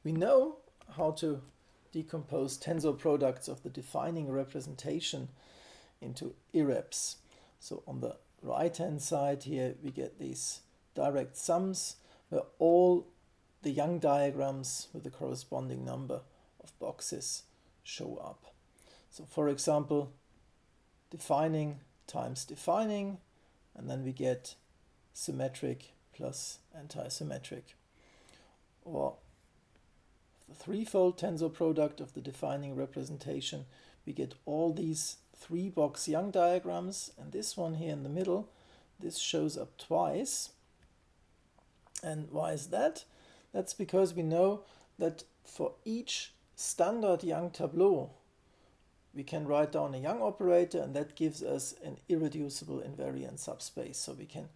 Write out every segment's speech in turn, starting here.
We know how to decompose tensor products of the defining representation into irreps. So on the right hand side here we get these direct sums where all the Young diagrams with the corresponding number of boxes show up. So for example, defining times defining, and then we get symmetric plus anti-symmetric. Or the threefold tensor product of the defining representation, we get all these 3-box Young diagrams, and this one here in the middle, this shows up twice. And why is that? That's because we know that for each standard Young tableau, we can write down a Young operator, and that gives us an irreducible invariant subspace. So we can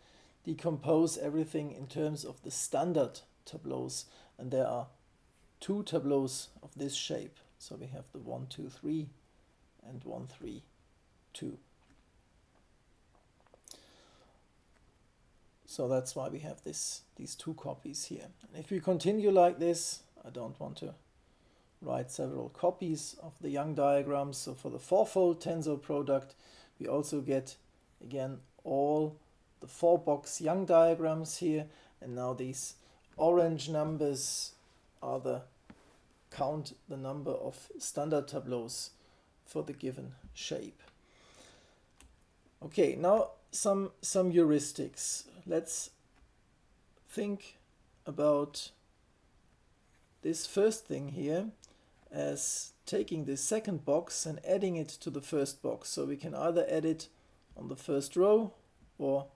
decompose everything in terms of the standard tableaus, and there are 2 tableaus of this shape. So we have the 1, 2, 3 and 1, 3, 2. So that's why we have these 2 copies here. And if we continue like this, I don't want to write several copies of the Young diagrams. So for the 4-fold tensor product, we also get again all the 4-box Young diagrams here, and now these orange numbers are count the number of standard tableaus for the given shape. Okay, now some heuristics. Let's think about this first thing here as taking this second box and adding it to the first box. So we can either add it on the first row or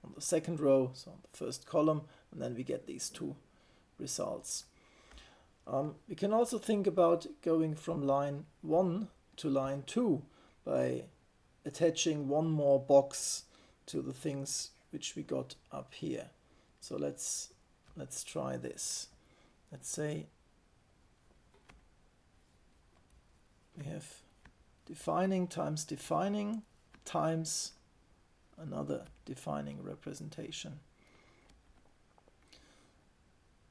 on the second row, so on the first column, and then we get these 2 results. We can also think about going from line 1 to line 2 by attaching one more box to the things which we got up here. So let's try this. Let's say we have defining times another defining representation.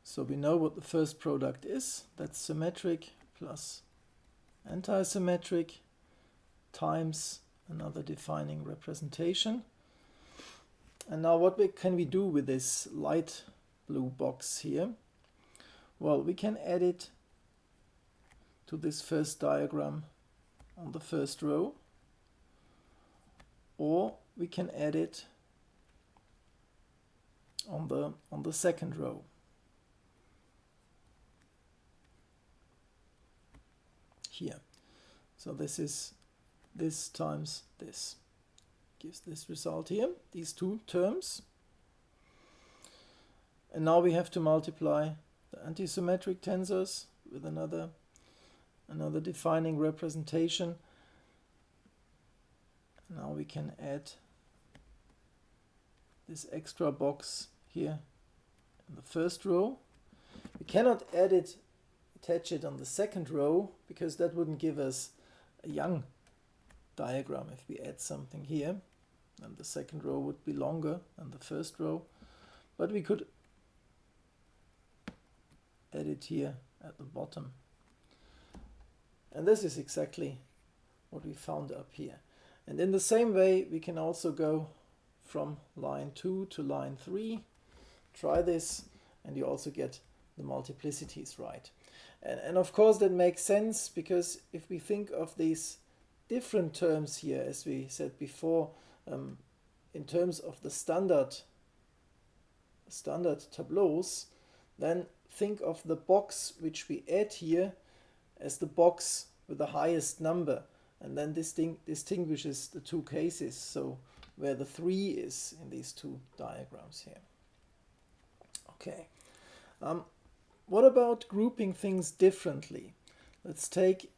So we know what the first product is. That's symmetric plus anti-symmetric times another defining representation. And now what can we do with this light blue box here? Well, we can add it to this first diagram on the first row, or we can add it on the second row. Here. So this is this times this. Gives this result here, these 2 terms. And now we have to multiply the antisymmetric tensors with another defining representation. Now we can add this extra box here in the first row. We cannot attach it on the second row, because that wouldn't give us a Young diagram if we add something here, and the second row would be longer than the first row. But we could add it here at the bottom. And this is exactly what we found up here. And in the same way, we can also go from line 2 to line 3. Try this, and you also get the multiplicities right. And of course that makes sense, because if we think of these different terms here, as we said before, in terms of the standard tableaus, then think of the box which we add here as the box with the highest number, and then this distinguishes the 2 cases, so where the 3 is in these 2 diagrams here. Okay. What about grouping things differently? Let's take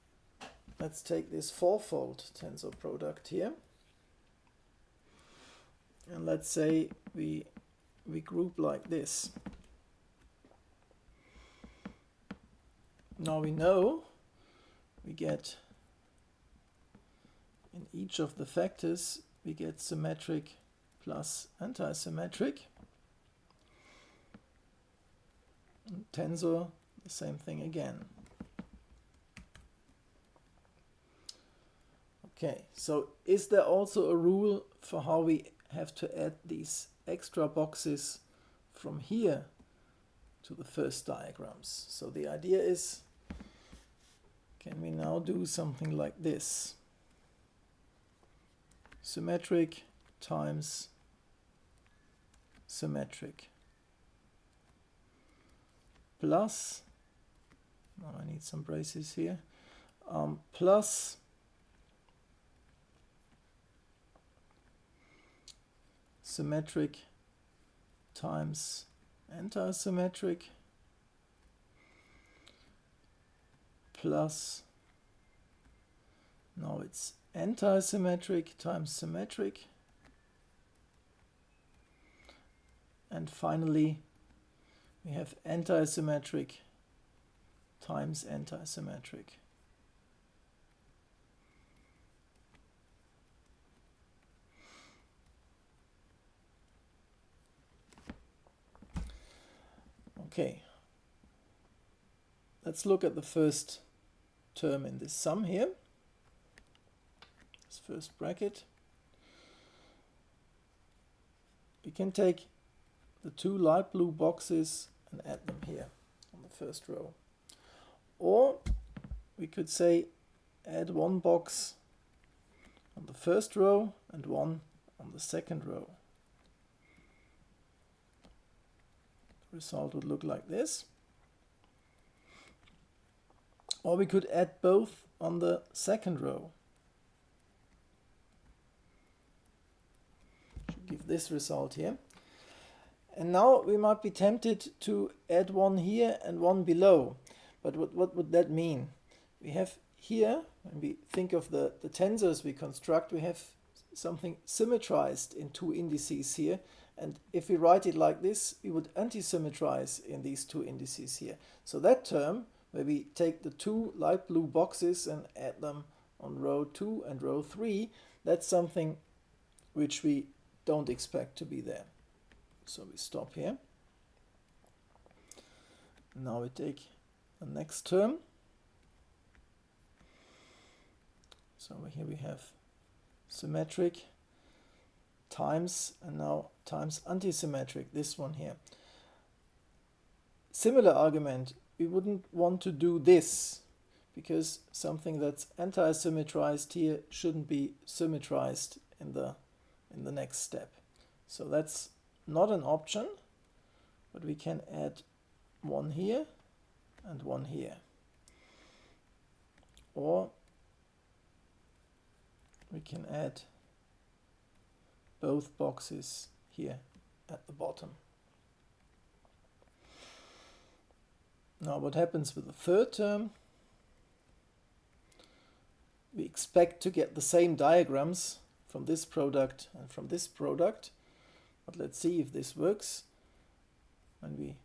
this 4-fold tensor product here, and let's say we group like this. Now we know we get, in each of the factors, we get symmetric plus anti-symmetric. Tensor, the same thing again. Okay, so is there also a rule for how we have to add these extra boxes from here to the first diagrams? So the idea is, can we now do something like this? Symmetric times symmetric plus, now I need some braces here, plus symmetric times anti-symmetric plus, now it's anti-symmetric times symmetric, and finally we have anti-symmetric times anti-symmetric. Okay, let's look at the first term in this sum here, this first bracket. We can take the two light blue boxes and add them here on the first row. Or we could say add one box on the first row and one on the second row. The result would look like this. Or we could add both on the second row. Should give this result here. And now we might be tempted to add one here and one below. But what would that mean? We have here, when we think of the tensors we construct, we have something symmetrized in two indices here. And if we write it like this, we would anti-symmetrize in these two indices here. So that term, where we take the two light blue boxes and add them on row 2 and row 3, that's something which we don't expect to be there. So we stop here. Now we take the next term. So here we have symmetric times, and now times anti-symmetric, this one here. Similar argument, we wouldn't want to do this because something that's anti-symmetrized here shouldn't be symmetrized in the next step. So that's not an option, but we can add one here and one here. Or we can add both boxes here at the bottom. Now what happens with the third term? We expect to get the same diagrams from this product and from this product, but let's see if this works when we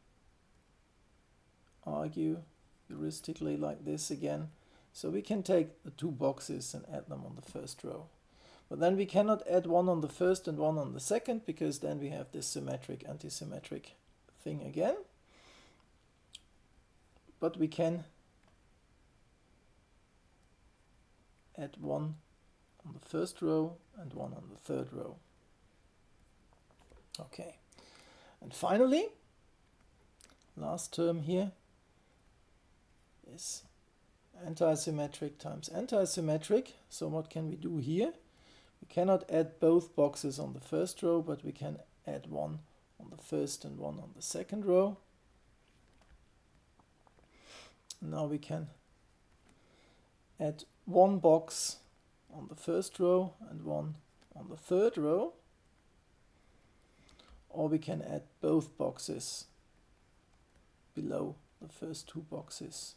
argue heuristically like this again. So we can take the two boxes and add them on the first row. But then we cannot add one on the first and one on the second, because then we have this symmetric anti-symmetric thing again. But we can add one on the first row and one on the third row. Okay. And finally, last term here is anti-symmetric times anti-symmetric. So what can we do here? We cannot add both boxes on the first row, but we can add one on the first and one on the second row. Now we can add one box on the first row and one on the third row. Or we can add both boxes below the first two boxes,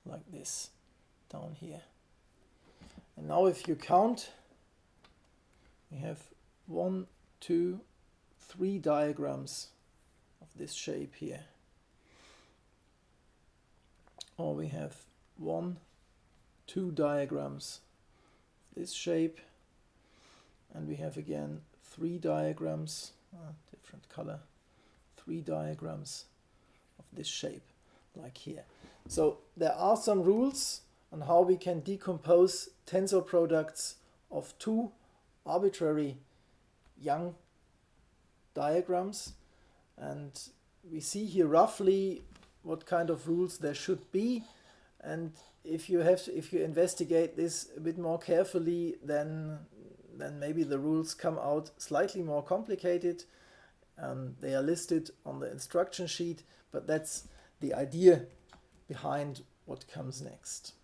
like this, down here. And now if you count, we have 1, 2, 3 diagrams of this shape here. Or we have 1, 2 diagrams of this shape, and we have again 3 diagrams, different color, 3 diagrams of this shape. like here. So there are some rules on how we can decompose tensor products of two arbitrary Young diagrams, and we see here roughly what kind of rules there should be, and if you investigate this a bit more carefully, then maybe the rules come out slightly more complicated. They are listed on the instruction sheet, but that's the idea behind what comes next.